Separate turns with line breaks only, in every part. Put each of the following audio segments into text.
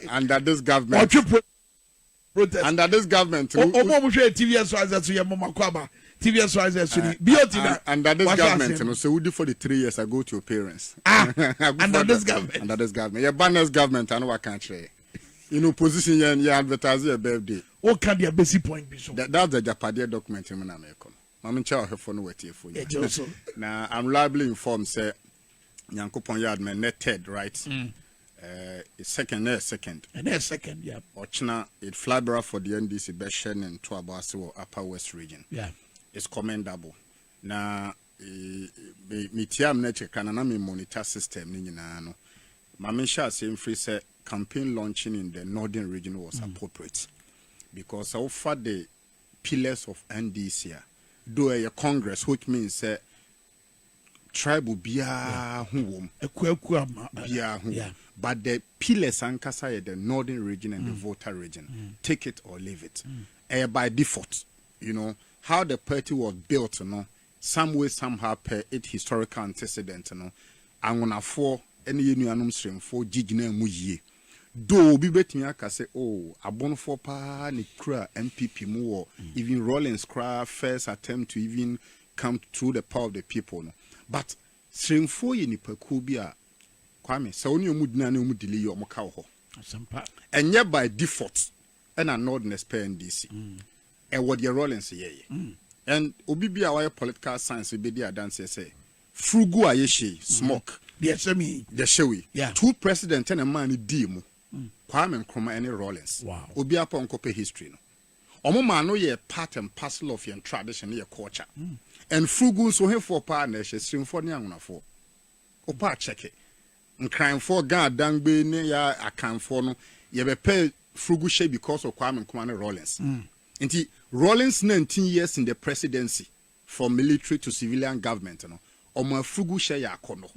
under this government.
Protest.
Under this government. Under this government, so we do for the 3 years I go to your parents.
Under this government.
Under this government. Your banners government, I know what country. In opposition, you advertise your birthday.
What can be a basic point be so?
That's the Agyapadie document in America. I'm in charge of phone with you for you. Now, I'm reliably informed, say, Yankopon Yardman, net third, right? Second. And a second, yeah. Ochna, it flybra for the NDC Beshen and Tuabasi or Upper West region.
Yeah.
It's commendable. Now, Mitiam Nature Kananami monitor system, Ninano. Mamisha same free say campaign launching in the northern region was appropriate. Because so far the pillars of NDC here, do a Congress, which means tribal biya whom but the pillars ankasa the northern region and the voter region, take it or leave it. By default, you know how the party was built, you know, some way somehow per its historical antecedent, you know, and when for any union stream for jijina muye. Do be betting I say, oh, a bon for pa ni kra MPP more, even Rollins cra first attempt to even come through the power of the people. No. But stream for ye ni pekubia Kwame, so only mudna no mudili yo mokao. And yet by default, and a nordness per NDC. And what your Rollins ye. And Obibia why political science be there dance say. Frugu ayeshi, smoke.
Yes, I mean,
the showy.
Yeah.
2 presidents and a man demo. Kwame Nkrumah and Rollins.
Wow.
Obi upon copy history. No. Omo no ye part and parcel of your tradition, your culture. And Frugu so him for partnership, stream for Nyanguna for. Opa check it. And crime for God dangbe ne ya account for no. Ye be pay Frugu she because of Kwame Nkrumah and Rollins. Inti Rollins 19 years in the presidency, from military to civilian government, no. Omo Frugu she ya kono.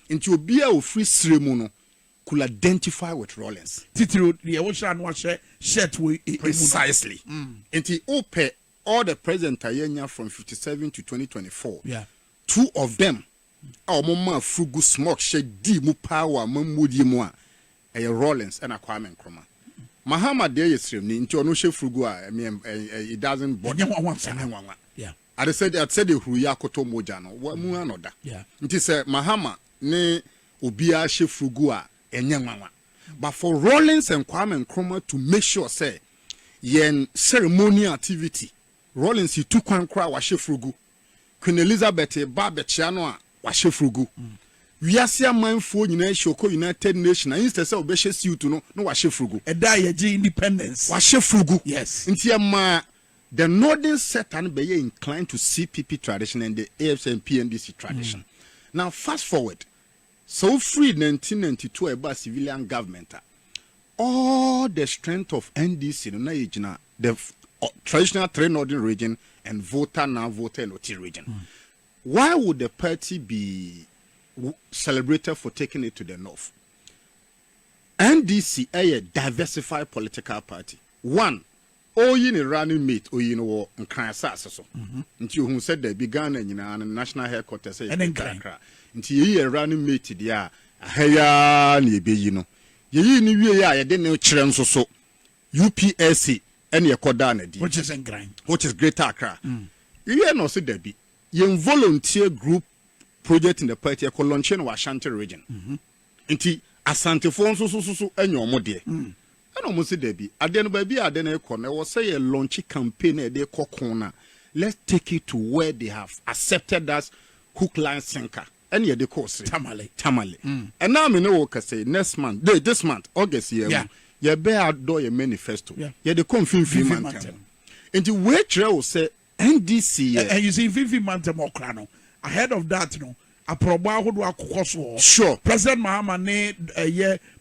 Inti obi a free stream no. Could identify with Rollins. Precisely. And open all the president from 57 to 2024.
Yeah.
2 of them. Our mama frugu smoke shed di mu power mamudi moa. Rollins and a Kwame Nkrumah. Mahama de yesrim into no she frugu. I mean, it doesn't bother.
Yeah.
I said the Huyakoto Mojano. What muanoda?
Yeah.
It is Mahama ne Ubia she frugua. But for Rollins and Kwame Nkrumah to make sure say yen ceremonial activity Rollins he took one cry wa shefrugu Queen Elizabeth Babechiano wa shefrugu we are see mindful shoko United Nations instead say obeshe suit no wa shefrugu
e da ye independence
wa shefrugu
yes
nti the northern set and be inclined to CPP tradition and the AFC PNDC tradition. Now fast forward. So free 1992 about civilian government. All the strength of NDC, the traditional 3 northern region and voter in OT region. Why would the party be celebrated for taking it to the north? NDC a diversified political party. One, you a running mate or you know so. Until who said they began in national headquarters and nti ye running mate dia ahaya na ebe yi no ye ni wie ya de ne kire nso so UPSC ene yekoda na di
which is in grind
which is Greater Accra ye no so da bi ye volunteer group project in the party e launch in Ashanti region nti Asante fo nso so enyo mo de ana mo se da bi ade no ba bi ade na ekọ na wo say ye launch campaign e de kokon na let's take it to where they have accepted us hook line sinker. Any of the course, Tamale. And now me know what say next month, this month, August year. Yeah. You bear door your manifesto. Yeah, the confirm month. And the way will say NDC.
And you see 50 months more crano. Ahead of that, you know, a proba who do a course.
Sure.
President Mahama ne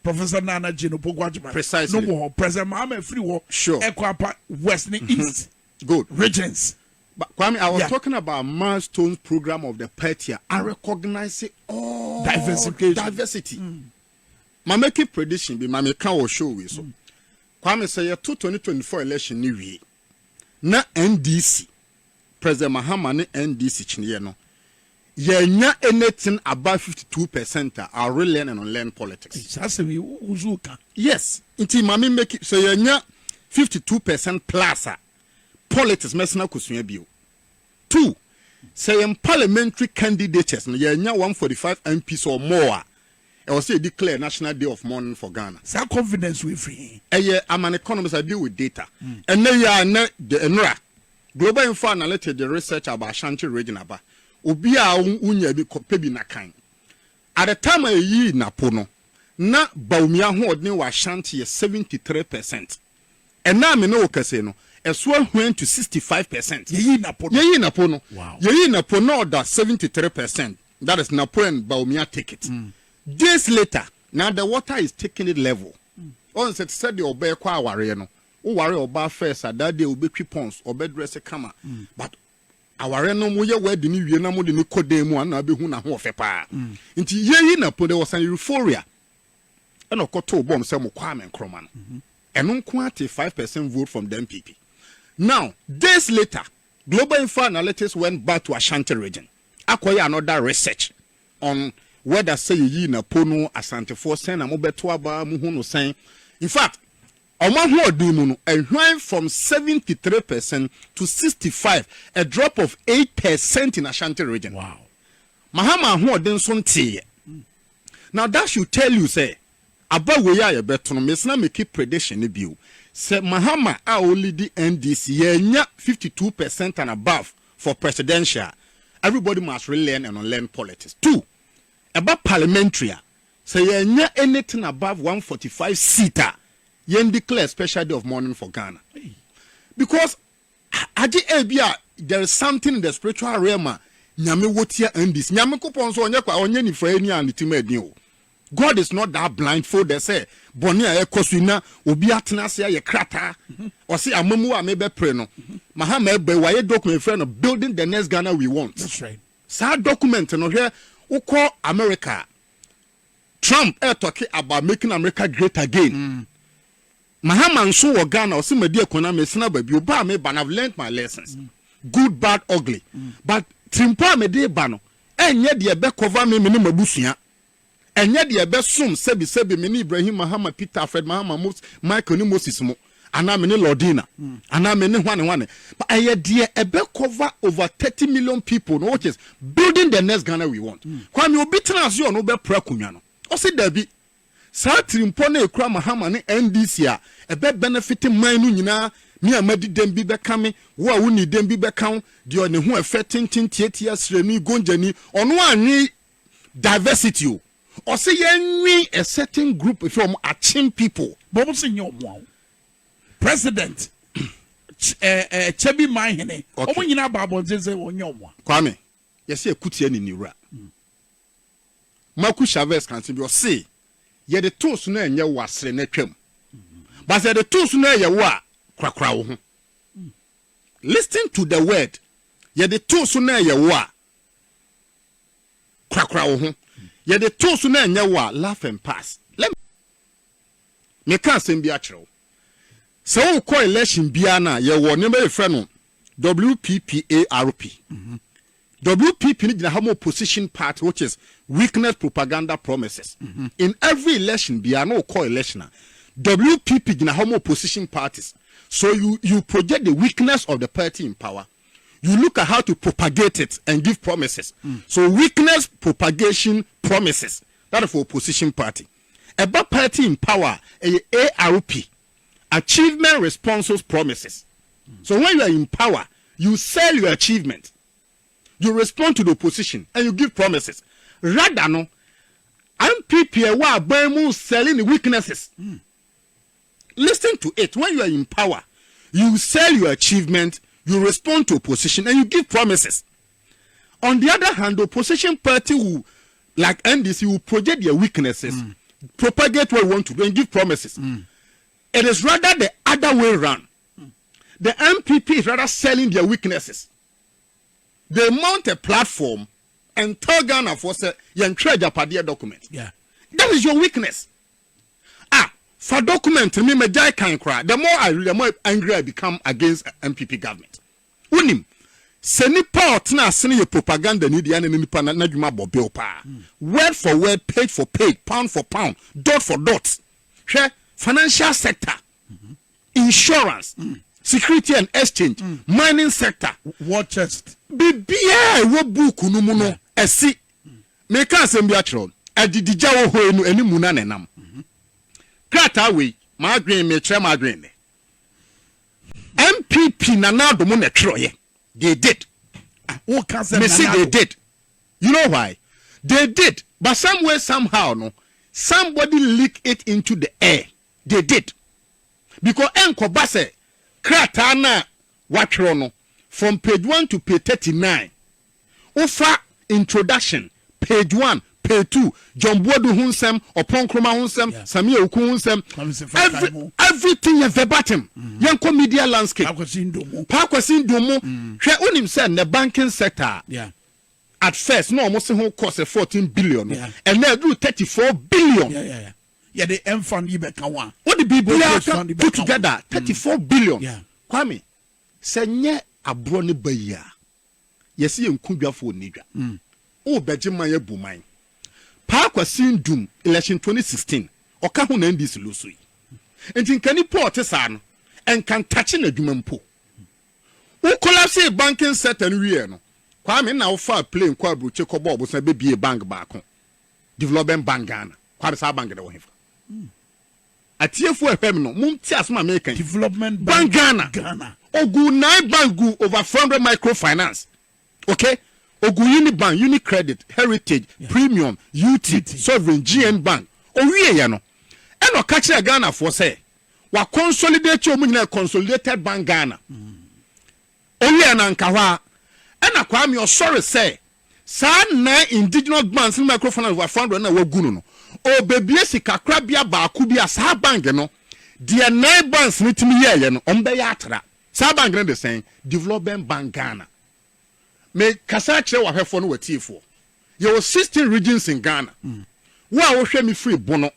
Professor Nana Jino Pogwajima.
Precisely.
No more. President Mahama free war.
Sure.
Equapa West East.
Good.
Regions.
But Kwame, I was talking about milestones program of the party. I recognize it all diversity. My make prediction be my make will show we so. Kwame say 2024 election new year. Na NDC President Mahama ne NDC chinye no. yenya anything above 52% are really and unlearn politics. Yes, inti mami make it so yenya 52% plus politics mesna kusunya bio. 2, say in parliamentary candidates yenya 145 MPs or more. I will say declare National Day of Mourning for Ghana.
So confidence we free.
I'm an economist, I deal with data. And then you are the ENRA. Global Info Analytics, the research about Ashanti region about. Ubia unye bi pebi na kan. At the time I yi na pono, na Bawumia-Napo wa Ashanti 73%. And now me no kase no, eswa went to 65%. Ye yi na pono.
Wow.
Ye yi na pono that 73%. That is Napo and Bawumia take it. Days later, now the water is taking it level. On said the obey kwa warrior no. O worry oba first that day obe pons obe dress a kama. But our no mo ye we di ni wie na mo de ni kode mu an na be hu na ho ofe pa. Nti ye na po there was an euphoria. E no koto bom say mo kwa men kroma no. Eno nko ate 5% vote from the MPP. Now, days later, Global Info Analytics went back to Ashanti region. Akoya another research on whether say yi na pono Asante for sen na mo beto aba mu hu no sen. In fact, from 73% to 65%, a drop of 8% in Ashanti region.
Wow.
Mahama who den sonti. Now that should tell you say about we are better no mesna make prediction ne bio. Say Mahama a only the NDC yenya 52% and above for presidential. Everybody must relearn and unlearn politics. 2, about parliamentary. Say yenya anything above 145 seater. Yen declare special day of mourning for Ghana. Because there is something in the spiritual realm. Nyame wotia endis. Nyame kupon so onye kwa onye ni fra ni an timedi o. God is not that blindfold. They say boni a ekosu na obi atena se ye krata. O se amamu a mebe pray no. Mahama ebe wa ye document friend of building the next Ghana we want.
That's right.
Sa document no here uko America. Trump talking about making America great again. Mahama nso wo Ghana o se medi economy sina ba bi oba me ban I've learned my lessons. Good, bad, ugly. But timpa me de ba no enye de be cover me ne mabusua. Enye de be som sebi me ni Ibrahim Mahama Peter Fred Mahama Michael ni Moses mo ana me ni Lordina ana me ni hwane but enye de be cover over 30 million people no which is building the next Ghana we want. Kwa me obi trans yo no be pra kunwa no. O se dabi sa trimpo na ekura Mahama ne NDC a ebe benefit man no nyina me amadi dem bi beka me wo a woni dem bi beka de one ho effectin tintiatia srani gonjani ono anwi diversity o say yenwi a certain group from achim people
bobo se nyomo president chebi mahene omo nyina babo nzenze onyomo
kwame yesi ekutie ni niwura Maku Chavez kan se bi o say ye de tools na enye wasre na twam but say the tools na ye wo a krakra wo ho. Listen to the word. Ye the tools na ye wo a krakra wo ho. Ye the tools na enye wo a laugh and pass. Let me can say bi a kire wo. So we call election bia na ye wo ne be frɛ no WPPARP. WPP ni gina hamo opposition party which is weakness propaganda promises. In every election bia no call election WPP gina hamo opposition parties. So you project the weakness of the party in power. You look at how to propagate it and give promises. So weakness, propagation, promises. That is for opposition party. About party in power, ARP, achievement, responses, promises. So when you are in power, you sell your achievement. You respond to the opposition and you give promises. Rather no, MPP wa bemu selling the weaknesses. Listen to it. When you are in power, you sell your achievement, you respond to opposition, and you give promises. On the other hand, the opposition party who, like NDC, will project their weaknesses, propagate what you want to do, and give promises. It is rather the other way around. The MPP is rather selling their weaknesses. They mount a platform and tell Ghana for say, Agyapadie document.
Yeah.
That is your weakness. For document, me jai can cry. The more I read, the more angry I become against MPP government. Unim, Seni part na asene ye propaganda ni dia ne nipa na dwuma bobe pa. Word for word, page for page, pound for pound, dot for dot. Hwe financial sector, insurance, security and exchange, mining sector,
war chest.
Bibia wo book no mu no esi. Me ka asem bi atro. Adidija wo ho enu animu na nenam. Krata we, ma adwen me kire ma adwen ne. MPP na na do mu na troye. They did. They did. You know why? They did. But some way, somehow, no, somebody leaked it into the air. They did. Because Enko Basse, Kratana, Watrono, from page 1 to page 39. Offer introduction, page 1, page 2, John Bodu Hunsem, or Ponkroma Hunsem, Samia Oku Hunsem, everything is verbatim. Yanko media landscape. Pakwasin Domo, she unim said the banking sector.
Yeah.
At first, no, almost whole cost 14 billion, and now do 34 billion.
Yeah, the M fund you better one.
What the people put together 34 billion.
Yeah.
Kwame, senye abroni baya. Yesi yunkubya for nidra. Oh, Bejima ye bumai. Pakwasin Doom election 2016. Okahu na ndis lusui. And in kani po tesan and can touch in a jumampo. Who collapse banking set and no. Kwame na ofa plane kwa bruche kobo obusa be a bank back. Development bank Ghana. Kwame sa bank de wo hefa. Atiefo efem no mum ti asma American.
Development
bank Ghana. Ogu 9 bank go over 400 microfinance. Okay? Ogu Unibank, Unicredit, Heritage, Premium, UT, Sovereign, GN Bank. Owie ya no. Eno catch Ghana for say. Wa consolidate yo mu consolidated bank Ghana. Owie na nkawa. Ena Kwame o sorry say. Sa na indigenous banks in microfinance over 400 na wagunu no. O bebie sika krabia ba akubia sa bank no. Dia 9 banks nitimi ye no. Ombe ya atra. Sa bank no the same. Development Bank Ghana. Me kasa kire wa hwefo no watifo. There were 16 regions in Ghana. Wa wo hwe me free Bono,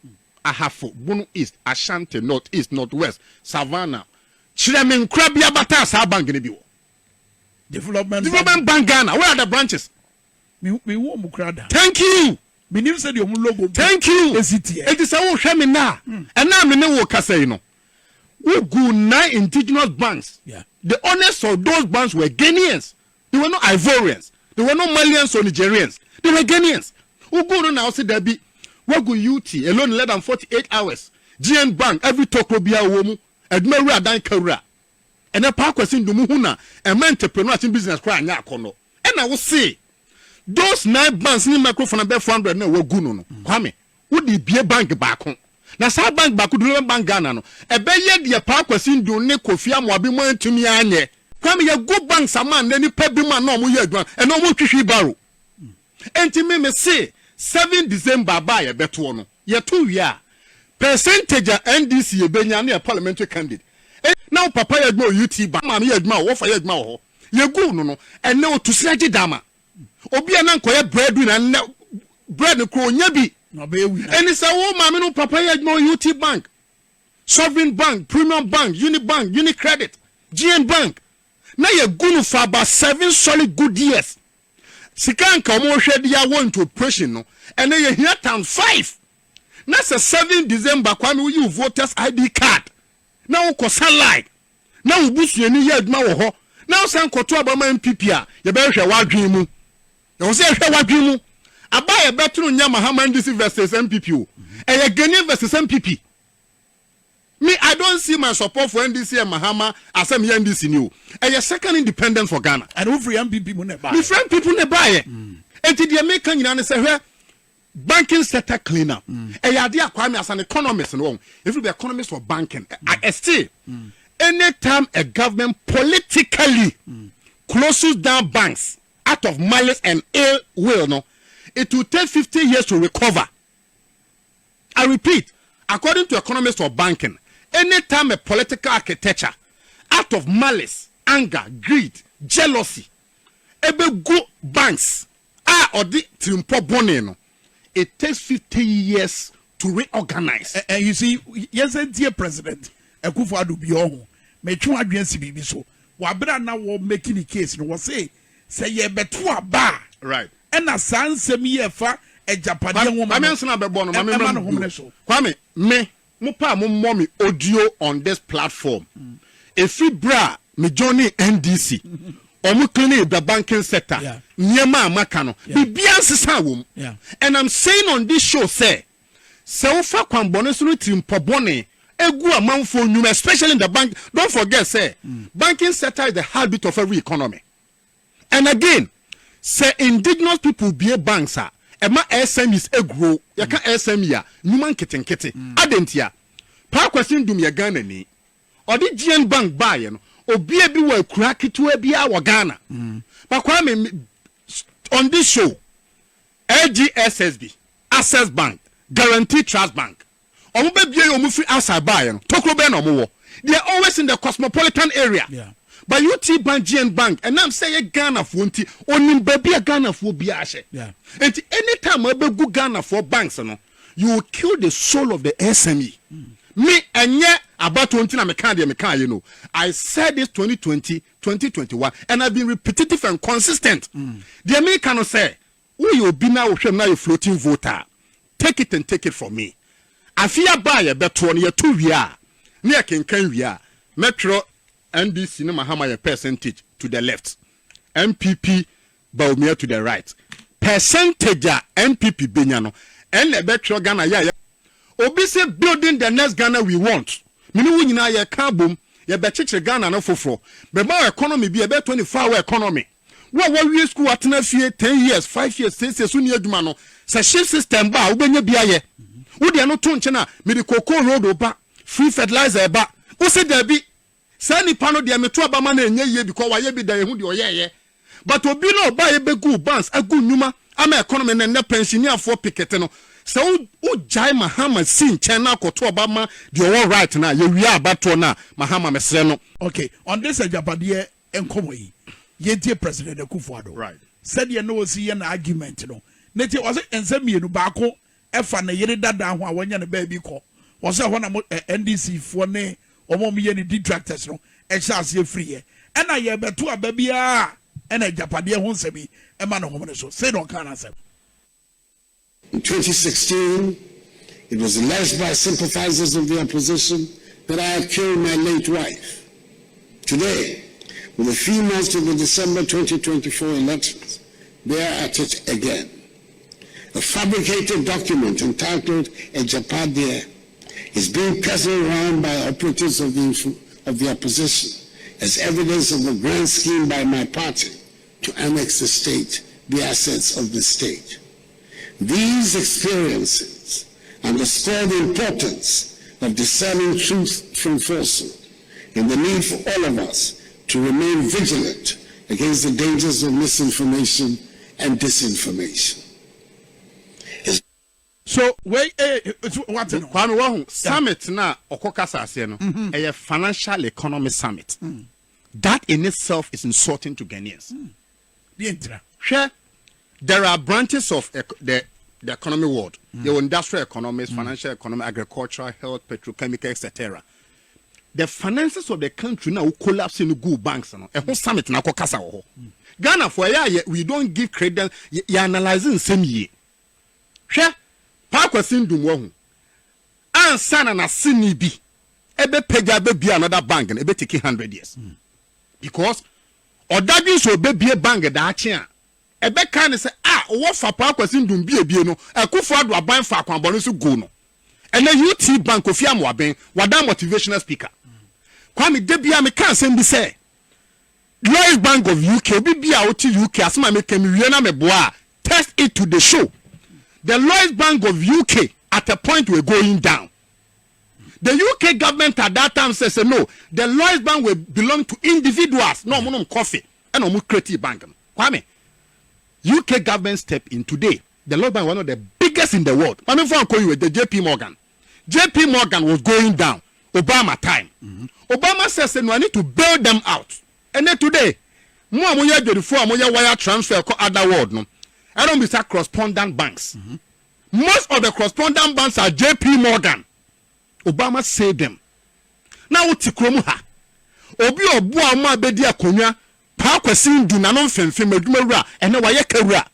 Ahafo, Bono East, Ashanti, North East, Northwest, Savannah. Kire me nkra bia bata sa bank ne bi wo. Development Bank Ghana. Where are the branches?
Me wo mu krada.
Thank you.
Me nim say the logo.
Thank you. It is a wo hwe me na. And na me ne wo kasa yi no. We go 9 indigenous banks.
Yeah.
The owners of those banks were Ghanaians. They were not Ivorians. They were not Malians or Nigerians. They were Ghanaians. Who go now say there be what go UT alone less than 48 hours. GN Bank every Tokrobia womu Edmeru Adan Kawura. And a park was in Dumuhuna and entrepreneur in business cry nya kono. And I will say those 9 banks in microphone about 400 no wo gu no. Kwame, would the be a bank back home. Na sa bank back do bank Ghana no. E be ye the park was in do ne Kofi Amoabi mo ntumi anye. Kwame ya go bank saman na nipa bi ma na omo ye adwan e na omo twihwi baro enti me say 7 December ba ye beto no ye to wi a percentage NDC ye benya na parliamentary candidate now papa ye adwa UT ba ma ye adwa wo fa ye adwa ho ye go no e na otusiraje dama obi na nkoye bread na bread ko nya bi
no be wi
eni say wo ma me no papa ye adwa UT Bank, Sovereign Bank, Premium Bank, Unibank, Unicredit, GN Bank. Now you're going for about 7 solid good years. Sikan come on shed ya want to operation no, and then you hear town 5. That's a 7 December Kwame you voters ID card. Now ko sunlight. Now boost you ni year adwuma wo ho. Now san koto abama MPP a ye be hwe wadwen mu. You say hwe wadwen mu. Aba ye betru nya Mahama NDC versus MPP o. E ye Ghanaian versus MPP. Me, I don't see my support for NDC and Mahama as a NDC new. And your second independence for Ghana.
And over young people ne buy.
The friend people ne buy. And to the American United say, banking sector cleanup. And your idea Kwame as an economist and if you be economist for banking, I still anytime a government politically closes down banks out of malice and ill will, no, it will take 50 years to recover. I repeat, according to economists for banking, anytime a political architecture out of malice, anger, greed, jealousy, ebe go banks or the trimpo boneno, it takes 50 years to reorganize.
And you see, yes, dear President, Akufo-Addo bi oho, me twa adwen si bibi so. wabra na wo making the case no was say ye beto aba
right
and na sansem ye fa Agyapadie woman
mame nso na bebo no mame Kwame me mo pa mo mommy audio on this platform every bra me journey NDC omo clean the banking sector nyema amaka no bibia nsesa wom and I'm saying on this show say ufa kwambone so no trimpobone egu amanfo nyum especially in the bank. Don't forget say banking sector is the heartbeat of every economy. And again say indigenous people be banks are ema SMEs egro yaka SME a nyuma nketenkete adentia pa question dum ye Ghana ni odi GN bank buy no obi e bi wa akura ketewa bi a wa Ghana pa kwa me on this show AGSSB Access Bank Guarantee Trust Bank omo be bie omo free outside buy no tokro be no mo they are always in the cosmopolitan area but UT Bank GN Bank and I'm saying Ghana for nti onim baby a Ghana for bi ahye and anytime we be Ghana for banks no you will kill the soul of the SME me enye about 20 na me can you know I said this 2020 2021 and I've been repetitive and consistent the American say who you be now you floating voter take it and take it from me afia buy beto no ye to wia ne kenkan wia metro NDC no mahama ye percentage to the left MPP Bawumia to the right percentage a MPP benya no and the betro Ghana ya obi say building the next Ghana we want me no nyina ye ka bom ye bechiche Ghana no foforo be ma economy bi e be 24-hour economy wo wie school atena fie 10 years 5 years 6 years uni adwuma no say shift system ba wo benya bia ye wo de no to nche na me de cocoa road oba free fertilizer ba wo say there be sani pano de me to aba ma na enye ye because wa ye bi da ye hu de oyeye but obi no ba ye be go banks agu nyuma ama economy na pensioner for picket no so u jai mahama sin chena koto obama the all right na ye wi abato na mahama mesre no
okay on this Agyapadie enkomo yi ye die president Akufo-Addo
right
said ye no see an argument no neti was ensemienu baako efa na yere dada ho a wonya ne ba bi ko was ho na NDC fo ne omo ye ne detractors no e chance ye free ye na ye beto aba bia na Agyapadie ho nsemi e ma no ho ne so say no kan ansem.
In 2016, it was alleged by sympathizers of the opposition that I had killed my late wife. Today, with a few months to the December 2024 elections, they are at it again. A fabricated document entitled Agyapadie is being peddled around by operatives of the opposition as evidence of a grand scheme by my party to annex the state, the assets of the state. These experiences underscore the importance of discerning truth from falsehood and the need for all of us to remain vigilant against the dangers of misinformation and disinformation.
So wait, what
summit na okokasa ase no a financial economy summit. That in itself is insulting to Ghanaians. There are branches of the economy world. There are industrial economies, financial economy, agricultural, health, petrochemical, etc. The finances of the country now collapse in good banks. A summit na kokasa ho. Ghana for we don't give credit. You analyzing same year. Hwe pa kwasin dum wo hu. Ansana na sini bi. Ebe pega be bi another bank and ebe take 100 years. Because odadin so be bi bank da ache a ebe kan say wo fa pa kwasin dum bi no Akufo-Addo aban fa kwanbone so go no. And then UT Bank of Yamuaben, wada motivational speaker. Kwame Debia me kan sem bi say Lloyds Bank of UK, Bibia oti UK asema me kemi wiena me boa. Test it to the show. The Lloyds Bank of UK at a point we're going down. The UK government at that time says no, the Lloyds Bank will belong to individuals. No monum coffee and no creative bank. Kwame, UK government step in today. The Lloyds Bank one of the biggest in the world. I mean, for the JP Morgan. JP Morgan was going down. Obama time. Obama says no, I need to bail them out. And then today, more wire transfer other world no. I don't be correspondent banks. Most of the correspondent banks are JP Morgan. Obama saved them. Now what tikromu ha? obi obua ma bedi akonwa pa kwasin du na no mfemfem aduma wura ene waye kawura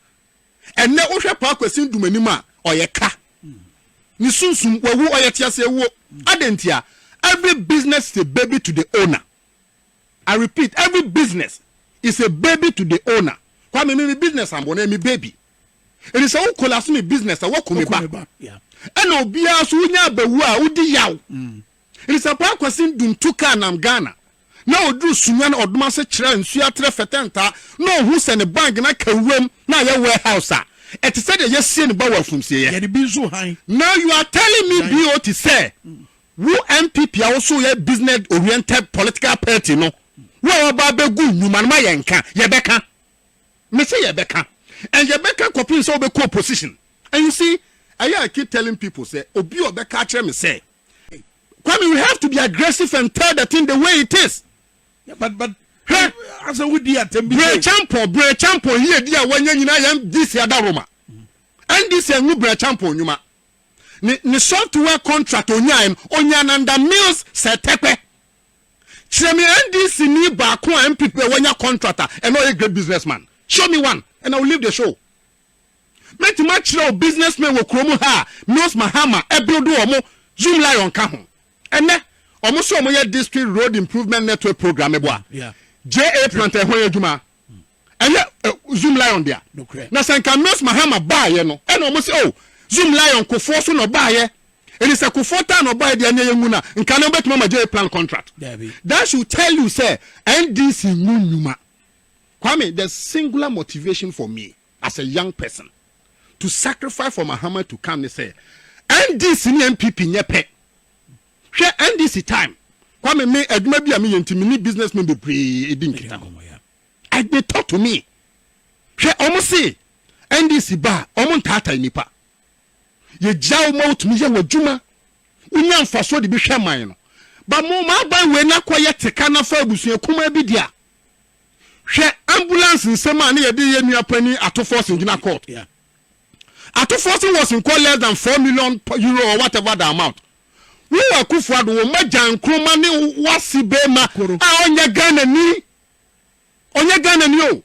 ene wohwe pa kwasin du manim a oyeka ni sunsum wawu oyetiase wo adentia every business is a baby to the owner. I repeat, every business is a baby to the owner. Kwa me business am bona me baby. It is a collapse me business a work me back.
Yeah.
And obia so nya bawu a udi yaw. It is a pa kwasin dum tuka nam Ghana. Na odru sunya na oduma se kire nsu atre fetenta no hu se ne bank na kawem na ye warehouse a. It is said ye see ne ba wa fumsie ye.
Ye be so high.
Now you are telling me BOT say who MPP also a business oriented political party no. Wo ba be gu nyuma na yenka ye beka. Me say ye beka. And ye beka kopin so be co-opposition. And you see, I keep telling people say obi obeka kire me say Kwame, we have to be aggressive and tell the thing the way it is.
Yeah, but as a would be at
Bre champo here dia wanya nyina yam this other Roma. And this new bre champo nyuma. Ni software contract onya nanda mills setepe. Chemi NDC ni ba ko MPP wanya contractor and no a great businessman. Show me one and I will leave the show. Make match businessmen wo kromu ha Mills Mahama ebuild omo Zoom Lion ka ho. Ene omo so omo ye district road improvement network program eboa.
Yeah.
JA plant e ho adwuma. Ene Zoom Lion dia. Na senka Mills Mahama ba ye no. Ene omo say oh Zoom Lion ko fo so no ba ye. It is a kufota no ba dia nye nguna. Nka no betuma ma JA plan contract. That should tell you say NDC nyuma. Kwame, there's singular motivation for me as a young person to sacrifice for Mahama to come and say NDC ni MPP nyepe. Share NDC time. Kwame me aduma bia me yentimi businessman be pre edinkita. I they talk to me. Share almost say NDC ba omo ntata nipa. Ye jaw mouth mi ye wadwuma. Unya mfaso de bi hwe man no. Ba mo ma ban we na koye teka na fa abusua kuma bi dia. Hwe ambulance nsema na ye de ye nua pani ato force ngina court.
Yeah.
Ato force was in court less than 4 million euro or whatever the amount. We are kufuado wo majan kroma ne wasi bema a onye Ghana ni. Onye Ghana ni o.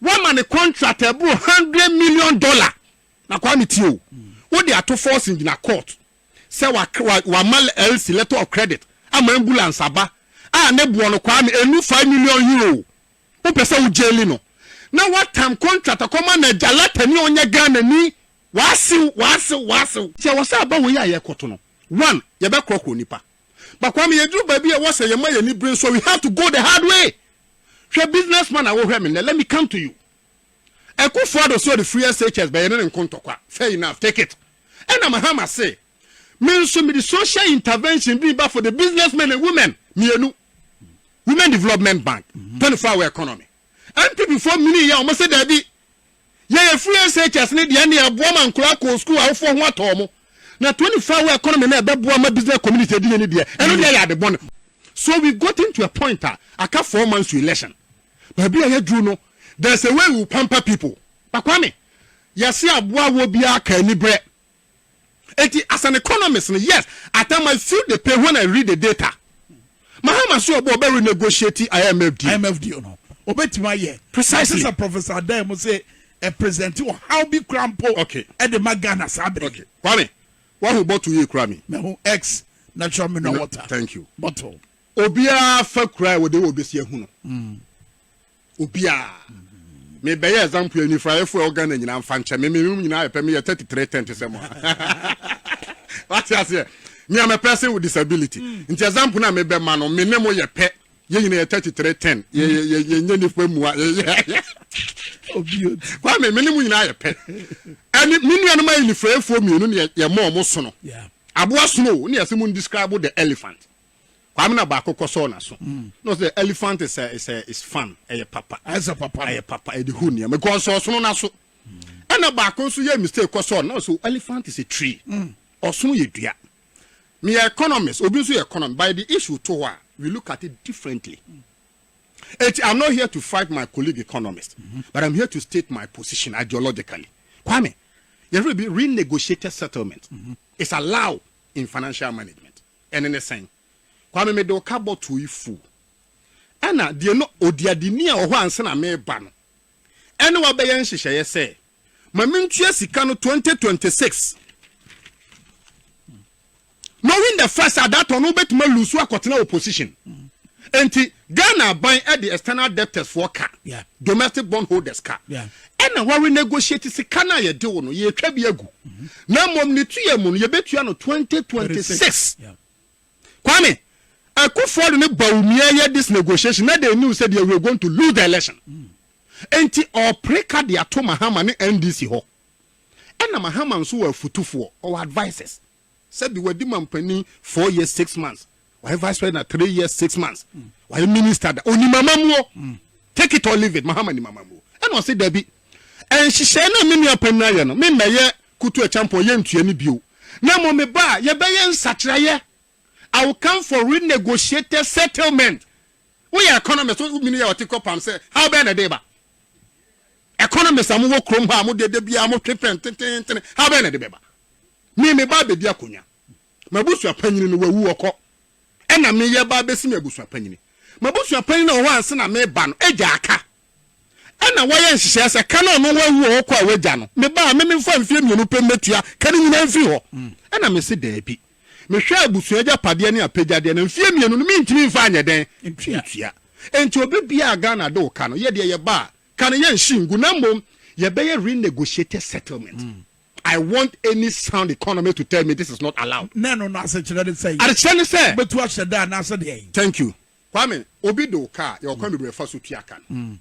One man a contract ebu $100 million. Na kwa miti o. Wo de ato force ngina court. Say wa mal LC letter of credit. Ama ambulance aba. A ne buo no kwa me enu 5 million euro. Wo pese wo jail no. Na what time contract akoma na jalata ni onye Ghana ni. Wasi. Say wasa aba wo ya ye koto no. One, ye be kroko nipa. But kwame ye do baby e wasa ye ma ye ni brain, so we have to go the hard way. She businessman I will hear me. Let me come to you. Ekufuado so the free SHS by any kontokwa. Fair enough, take it. And Mahama say, me so me the social intervention being back for the businessmen and women. Mienu. Women Development Bank, 24-hour economy. And people for many years almost say that be ye free SHS need the any aboa nkura ko school how for what omo. Na 24-hour economy na beboa ma business community dey any there. And they are the bond. So we got into a point aka 4 months to election. But be here drew no. There's a way we pamper people. But kwame, you see aboa wo bia ka ni bre. As an economist, yes, at time I feel the pain when I read the data. Mahama so about renegotiate IMF deal
no. Obetima ye.
Precisely.
This Professor Ademo say a present how be crampo.
Okay.
At the Magana Sabre.
Okay. Kwame, what who bought to you, Kwame?
Me X natural mineral water.
Thank you.
Bottle.
Obia fa cry with the obesia hu no. Obia. Me be example ni fra for organ nyina mfa nche me nyina pe me 3310 to say mo. What you say? Me am a person with disability. In example na me be man no me nemo ye pe ye nyina 3310 ye nyani fa mu
Obio.
Kwa me nemo nyina ye pe. Ani me nua no ma ni fra fo mienu ne ye mo mo so no.
Yeah.
Aboa so no ne yasem describe the elephant. Kwa me na ba kokko so na so. No the elephant is fun. Papa.
As a papa.
Papa e de hu ne me go so so no na so. And ba ko so ye mistake ko so no so elephant is a tree. Osun ye dua. Me economist, obi so economy by the issue to why we look at it differently. I'm not here to fight my colleague economist, but I'm here to state my position ideologically. Kwame, there will be renegotiated settlement. It's allowed in financial management. And in the same, Kwame me do kabo to ifu. ana de no odiadini a wo anse na me ba no ene wa be yen hyehyeye se mamintua sika no 2026 knowing the first at that on bet ma lose akotena opposition enti Ghana ban at the external debtors for car domestic bond holders car ena wa renegotiate sika na ye de wo no ye twa bi agu na mom ne tuye mu no ye betua no 2026 Kwame Akufo ne Bawumia this negotiation na they knew said they were going to lose the election enti or preka de ato Mahama ne NDC ho ena Mahama nso wa futufo or advisors said we were dimampani 4 years 6 months why vice president 3 years 6 months why minister oni mamamu take it or leave it Mahama ni mamamu and I say Debbie and she say na me apani ya no me meye kutu e champion ye ntua ni bio na mo me ba ye be ye nsakraye I will come for renegotiated settlement we economists we mean ya take up am say how be na dey ba economists am wo krom ha mo de bia mo twepen ten how be na dey ba me ba be dia konya mabusu apanyini no wawu okọ ena me ye ba besi mabusu apanyini mabusu apanyini no ho anse na me ba no eja aka ena woye nhihye se ka no wawu okọ a wagya no me ba me mfa mfie mienu pemmetua ka ni nyina mfi ho ena me se daabi me hwa abusu Agyapadie ne apegyade na mfie mienu no me ntimi mfa anya den ntua enti obebia Ghana do ka no ye de ye ba ka no ye nshingu na mbom ye be ye renegotiated settlement I want any sound economy to tell me this is not allowed.
No, I said say.
I say.
But what should that answer the
Thank you. Kwame, obi do ka, your kwame be first to yakan.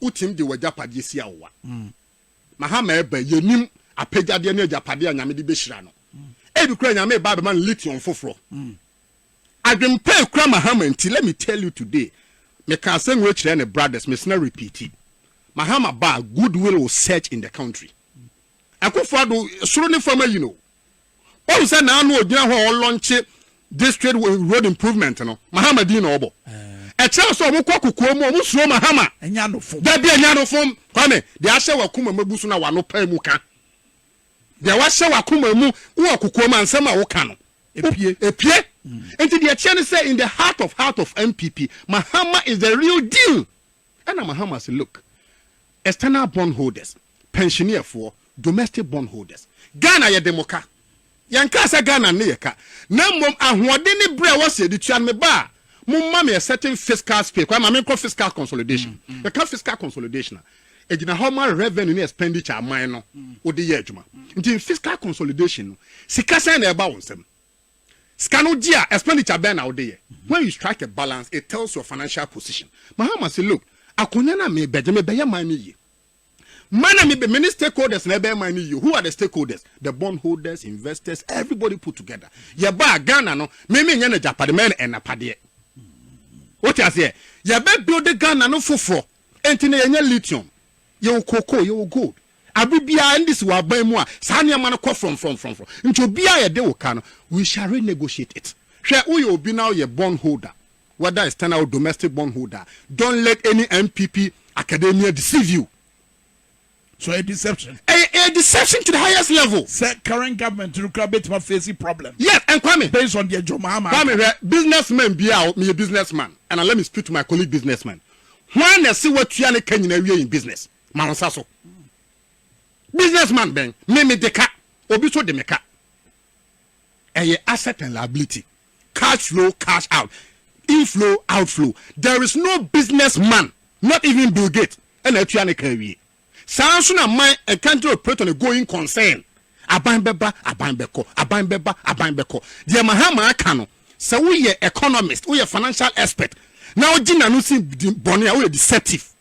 Utim de Agyapadie si awa. Mahama ebe yenim apegyade ne Agyapadie anyame de behira no. E bi kura anyame ba be man lithium foforo. Adwempa kura Mahama nti let me tell you today. Me can say we kire ne brothers, me sna repeat it. Mahama ba goodwill will search in the country. Akufo do suru ni former you know. All say na anu ogina ho launch district road improvement no. Mahama di na obo. E tell so mo kwakukuo mo mo suro Mahama.
Enya no fom.
Da bia enya no fom. Kwame, de ahye wakuma mabusu na wano pa mu ka. De wahye wakuma mu wo akukuo ma nsem a wo ka no. Epie. Enti de ache ne say in the heart of MPP, Mahama is the real deal. And Mahama say look, external bond holders, pensioner for domestic bond holders Ghana ye demoka yanka sa Ghana ne yeka na mom ahode ne bre was ye ditua me ba mumma me a certain fiscal space kwa ma me fiscal consolidation the fiscal consolidation ejina how much revenue and expenditure aman no odi ye adwuma nti fiscal consolidation sika san na e ba wonsem sika no dia expenditure ben na odi ye when you strike a balance it tells your financial position Mahama say look akonya na me beje me be ye man ye man me be many stakeholders na be man you who are the stakeholders the bond holders investors everybody put together ye ba Ghana no me nya na Agyapadie me na pade what you say ye be build the Ghana no foforo enti na ye nya lithium ye wo cocoa ye wo gold abibia ndisi wa ban mu a sa ne ma no kɔ from nti obia ye de wo ka no we shall renegotiate it hwe wo ye obi now ye bond holder whether external or domestic bond holder don't let any MPP academia deceive you.
So a deception.
A deception to the highest level.
Say current government to look a bit more facing problem.
Yes, and Kwame.
Based on the Mahama.
Kwame, businessman be out, me a businessman. And let me speak to my colleague businessman. When I see what you are in business, Manasaso. Businessman ben, me deka, obiso de meka. A asset and liability. Cash flow, cash out. Inflow, outflow. There is no businessman, not even Bill Gates, and a Tiana career. Sounds na my a country operate on a going concern. Aban beba. The Mahama Kano. So we are economist, we are financial expert. Now Jina no see Bonia, we are deceptive.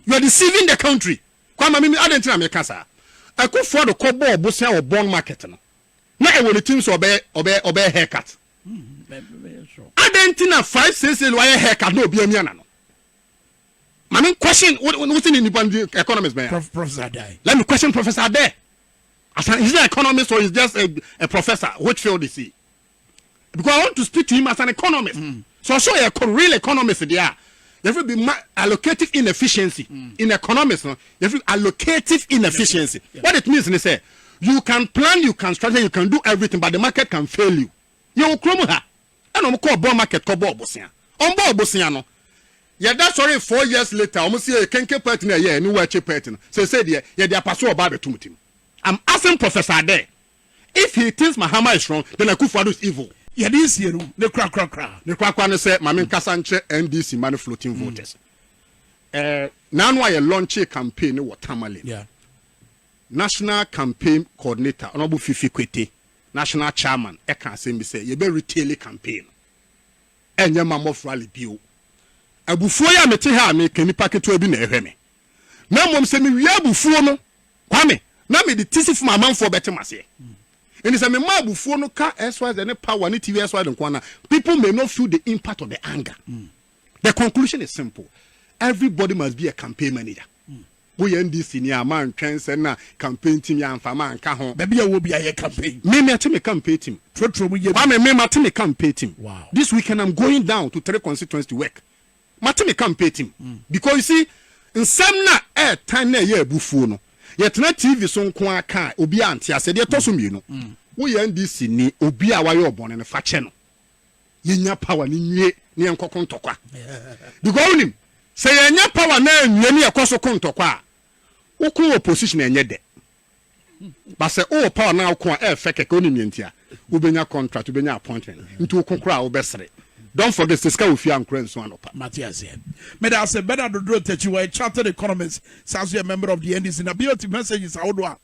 You are deceiving the country. Kwama mimi adentina me kasa. I could for the kobo obosia or bond market no. Na e woni teams obey haircut. Adentina 5 cents wire haircut no obi amiana no. I mean, question what's in the economist, man?
Professor Ade.
Let me question Professor Ade. Is he an economist or is just a professor? Which field is he? Because I want to speak to him as an economist. So I show you a real economist there. There will be allocative inefficiency in economics. No? There will be allocative inefficiency. Yeah. What it means is say you can plan, you can strategy, you can do everything, but the market can fail you. You will come here. And I'm call bond market call bob. Ombo Bosia no. Yeah, that's sorry 4 years later. Almost see a kenke party na yeah, new watch party. So say yeah, they passo about the tumtim. I'm asking Professor Ade, if he thinks Mahama is wrong, then Akufo-Addo is evil.
Yeah, this year, the crack.
The crack one say, Mamin Kasanche NDC money floating voters. Now I launch a campaign with Tamale.
Yeah.
National campaign coordinator, Honorable Fifi Kwete, national chairman, I can say, you be retail campaign. And your mama of rally bill. Before ya mete ha me kani packet to bi na ehwe me na mom se me wi abufuo no kwame na me de tisif ma manfo betemase eni se me ma abufuo no ka SY the power ni TV SY the kwana people may not feel the impact of the anger. The conclusion is simple. Everybody must be a campaign manager. We NDC ni man twens na campaign team ya mfa man ka ho
baby will be a campaign
me ate me campaign team me ate me campaign team.
Wow.
This weekend I'm going down to 3 constituencies to work. Matemi campaign team. Because you see, in some na time na ye bufuo no. Yet na TV so nko aka obi anti ase de to so mi no. Wo ye NDC ni obi a waye obone ne fa che no. Yenya power ni nwie ne enkoko ntokwa. Because unim say yenya power na nwie ne ekoso kontokwa. Wo ko opposition enye de. Ba say o power na ko e fe keke onim ntia. Wo benya contract, wo benya appointment. Nti wo kokra wo besere. Don't forget to scan with you and friends one up.
Matthias here. May I say better to do that you were a chartered economist, sounds a member of the NDC. Na beauty messages how do I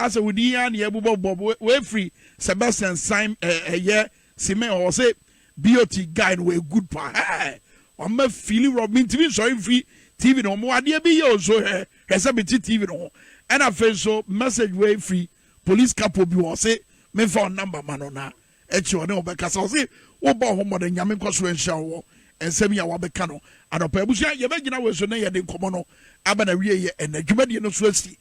say with Ian Yabu we free Sebastian Simon a year Simen or say BOT guide we good part. I'm a feeling Robin TV so free TV no more idea be also resabiti TV no. And I feel so message way free police capo be say me phone number manona. Echo no because I say woba homo de nyame kwaso enhia wo ensem ya wabeka no adopa abusia ye begina we so na ye de nkomo no aba na wie ye enadwuma de no so asi